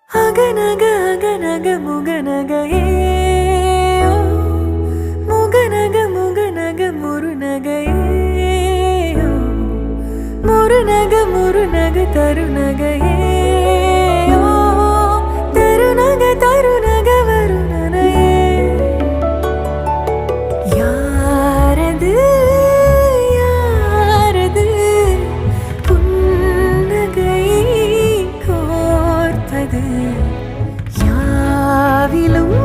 அகநக அகநக முகநகையே முகநக முகநக முருநகையே முருநக முருநக தருநகையே தருநக தருநக வருணனையே யாரது யாரது புன்னகை கோர்த்தது யாவிலும்